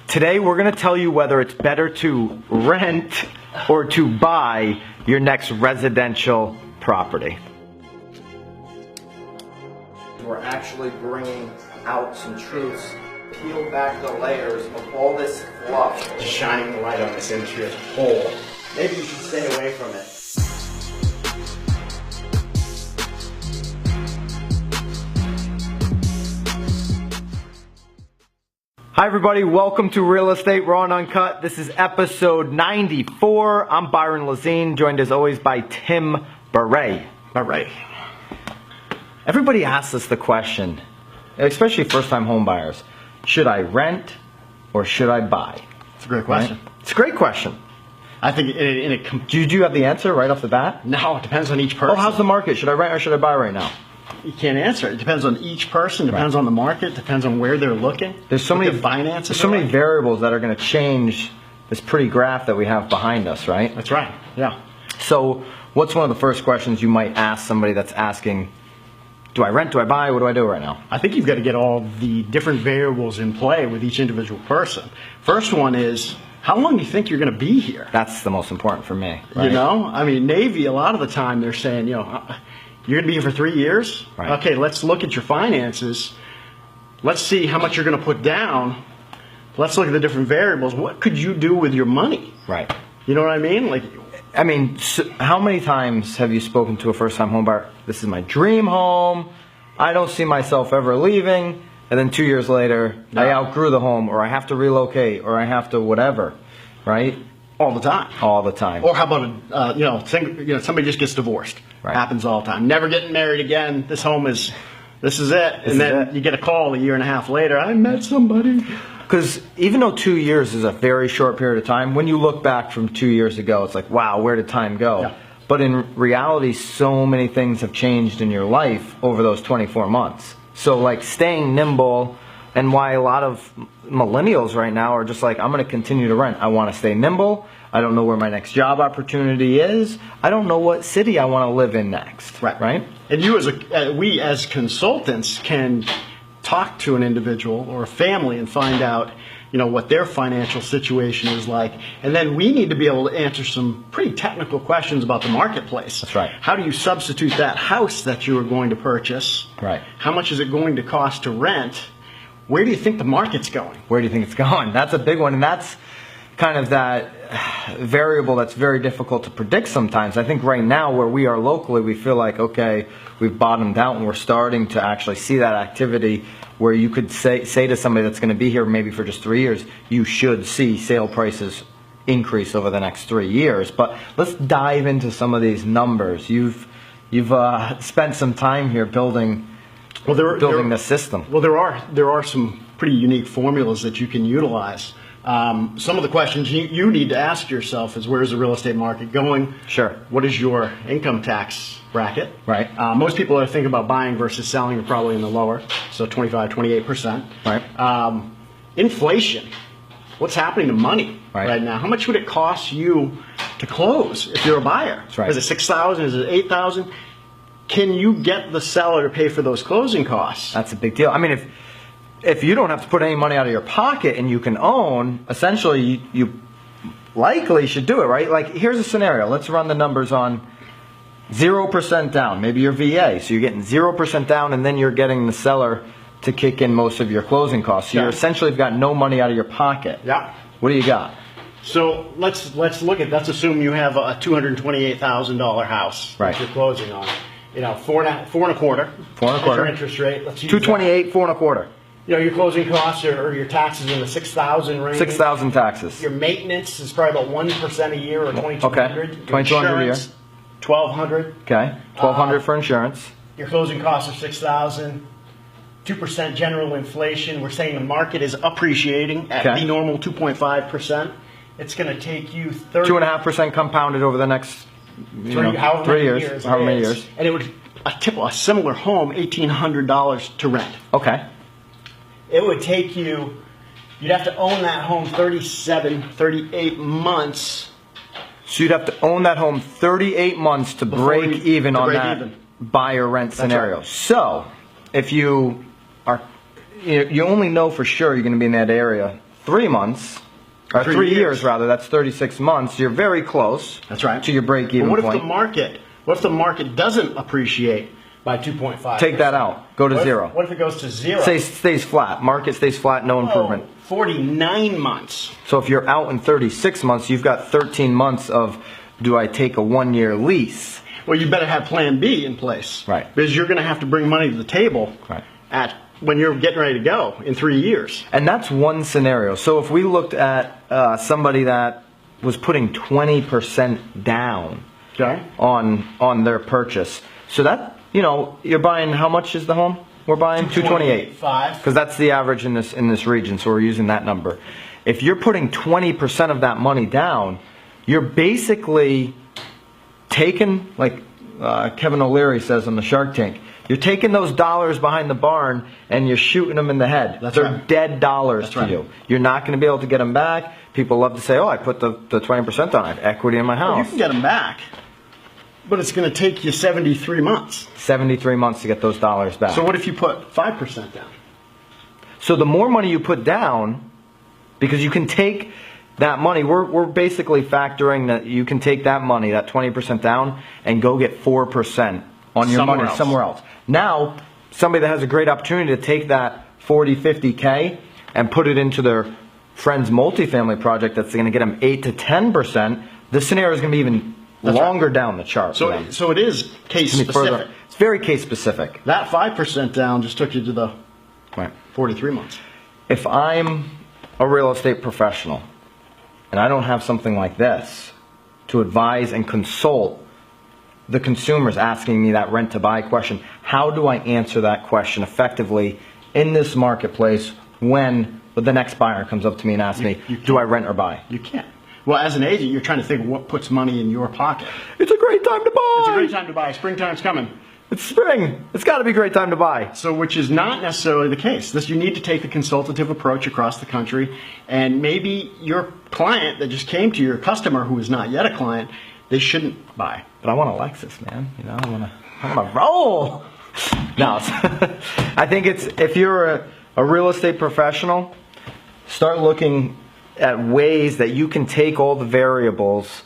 Today we're going to tell you whether it's better to rent or to buy your next residential property. We're actually bringing out some truths, peel back the layers of all this fluff, just shining the light on this industry as a whole. Maybe you should stay away from it. Hi everybody, welcome to Real Estate Raw and Uncut. This is episode 94. I'm Byron Lazine, joined as always by Tim Barre. Everybody asks us the question, especially first-time home buyers, should I rent or should I buy? It's a great question. Right? It's a great question. I think Do you have the answer right off the bat? No, it depends on each person. Oh, how's the market? Should I rent or should I buy right now? You can't answer it. It depends on each person, depends on the market, depends on where they're looking. There's so many finances. There's so many variables that are going to change this pretty graph that we have behind us, right? That's right. Yeah. So, what's one of the first questions you might ask somebody that's asking, do I rent, do I buy, what do I do right now? I think you've got to get all the different variables in play with each individual person. First one is, how long do you think you're going to be here? That's the most important for me. Right? You know, I mean, Navy, a lot of the time they're saying, you're going to be here for 3 years? Right. Okay, let's look at your finances. Let's see how much you're going to put down. Let's look at the different variables. What could you do with your money? Right. You know what I mean? So how many times have you spoken to a first-time home buyer? This is my dream home. I don't see myself ever leaving. And then 2 years later, I outgrew the home, or I have to relocate, or I have to whatever. Right? All the time. All the time. Or how about somebody just gets divorced. Right. Happens all the time. Never getting married again. This is it. And then you get a call a year and a half later. I met somebody. Because even though 2 years is a very short period of time, when you look back from 2 years ago, it's like, wow, where did time go? Yeah. But in reality, so many things have changed in your life over those 24 months. So like staying nimble, and why a lot of millennials right now are just like, I'm going to continue to rent. I want to stay nimble. I don't know where my next job opportunity is. I don't know what city I want to live in next. Right? And you we as consultants can talk to an individual or a family and find out, what their financial situation is like. And then we need to be able to answer some pretty technical questions about the marketplace. That's right. How do you substitute that house that you are going to purchase? Right. How much is it going to cost to rent? Where do you think the market's going? Where do you think it's going? That's a big one, and that's kind of that variable that's very difficult to predict sometimes. I think right now where we are locally, we feel like, okay, we've bottomed out and we're starting to actually see that activity where you could say to somebody that's going to be here maybe for just 3 years, you should see sale prices increase over the next 3 years. But let's dive into some of these numbers. You've spent some time here building the system. Well, there are some pretty unique formulas that you can utilize. Some of the questions you need to ask yourself is, where is the real estate market going? Sure. What is your income tax bracket? Right. Most people that are thinking about buying versus selling are probably in the lower, so 25, 28%. Right. Inflation. What's happening to money right now? How much would it cost you to close if you're a buyer? That's right. Is it $6,000? Is it $8,000? Can you get the seller to pay for those closing costs? That's a big deal. I mean, if you don't have to put any money out of your pocket and you can own, essentially you likely should do it, right? Like, here's a scenario. Let's run the numbers on 0% down. Maybe you're VA, so you're getting 0% down, and then you're getting the seller to kick in most of your closing costs. So you're essentially got no money out of your pocket. Yeah. What do you got? So let's assume you have a $228,000 house that you're closing on. 4.25%. 4.25%. Your interest rate. Let's use 228, 4.25%. Your closing costs or your taxes in the $6,000 range. 6,000 taxes. Your maintenance is probably about 1% a year, or $2,200. Okay. $2,200 a year. $1,200. Okay. $1,200 for insurance. Your closing costs are $6,000. 2% general inflation. We're saying the market is appreciating at the normal 2.5%. It's going to take you 2.5% compounded over the next 3 years. However many years. And it would a similar home $1,800 to rent. Okay. It would take you, you'd have to own that home 38 months. So you'd have to own that home 38 months to break even on that buy or rent scenario. Right. So if you are, you only know for sure you're going to be in that area 3 months, or 3 years rather, that's 36 months, you're very close. That's right. To your break-even point. What if the market doesn't appreciate by 2.5? Take that out. Go to zero. What if it goes to zero? Stays flat. Market stays flat, no improvement. 49 months. So if you're out in 36 months, you've got 13 months of, do I take a 1-year lease? Well, you better have plan B in place. Right. Because you're going to have to bring money to the table when you're getting ready to go in 3 years. And that's one scenario. So if we looked at somebody that was putting 20% down on their purchase. So that, you're buying, how much is the home? We're buying 228. Because that's the average in this region, so we're using that number. If you're putting 20% of that money down, you're basically taking, like Kevin O'Leary says on the Shark Tank, you're taking those dollars behind the barn and you're shooting them in the head. They're dead dollars to you. You're not going to be able to get them back. People love to say, oh, I put the 20% on. I have equity in my house. Well, you can get them back, but it's going to take you 73 months. 73 months to get those dollars back. So what if you put 5% down? So the more money you put down, because you can take that money, we're basically factoring that you can take that money, that 20% down, and go get 4% on your money somewhere else. Now, somebody that has a great opportunity to take that 40, 50K and put it into their friend's multifamily project that's going to get them 8 to 10%, the scenario is going to be even longer down the chart. So it is case specific. It's very case specific. That 5% down just took you to the 43 months. If I'm a real estate professional and I don't have something like this to advise and consult the consumers asking me that rent to buy question, how do I answer that question effectively in this marketplace when the next buyer comes up to me and asks me, do I rent or buy? You can't. Well, as an agent, you're trying to think of what puts money in your pocket. It's a great time to buy. It's a great time to buy. Springtime's coming. It's spring. It's got to be a great time to buy. So, which is not necessarily the case. You need to take the consultative approach across the country, and maybe your client that just came to you, your customer who is not yet a client, they shouldn't buy. But I want a Lexus, man. I want to roll. No, I think if you're a real estate professional, start looking at ways that you can take all the variables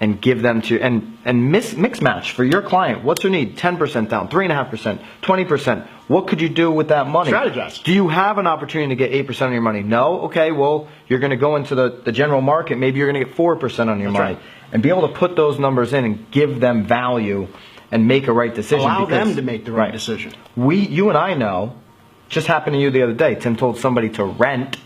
and give them to and mix match for your client. What's their need? 10% down, 3.5%, 20%. What could you do with that money? Strategize. Do you have an opportunity to get 8% on your money? No? Okay, well, you're going to go into the general market. Maybe you're going to get 4% on your money. And be able to put those numbers in and give them value and make a right decision. Allow them to make the right decision. You and I know, just happened to you the other day, Tim told somebody to rent.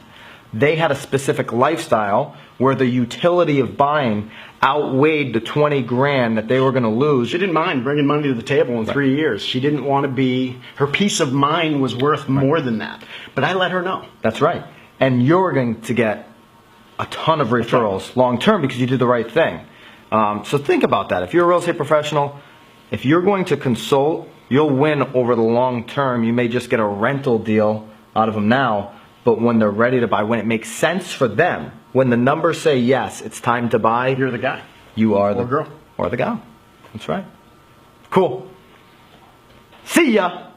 They had a specific lifestyle where the utility of buying outweighed the 20 grand that they were going to lose. She didn't mind bringing money to the table in 3 years. She didn't want to be, her peace of mind was worth more than that. But I let her know. That's right. And you're going to get a ton of referrals long term because you did the right thing. So think about that. If you're a real estate professional, if you're going to consult, you'll win over the long term. You may just get a rental deal out of them now, but when they're ready to buy, when it makes sense for them, when the numbers say yes, it's time to buy, you're the guy. You are the girl. Or the gal. That's right. Cool. See ya.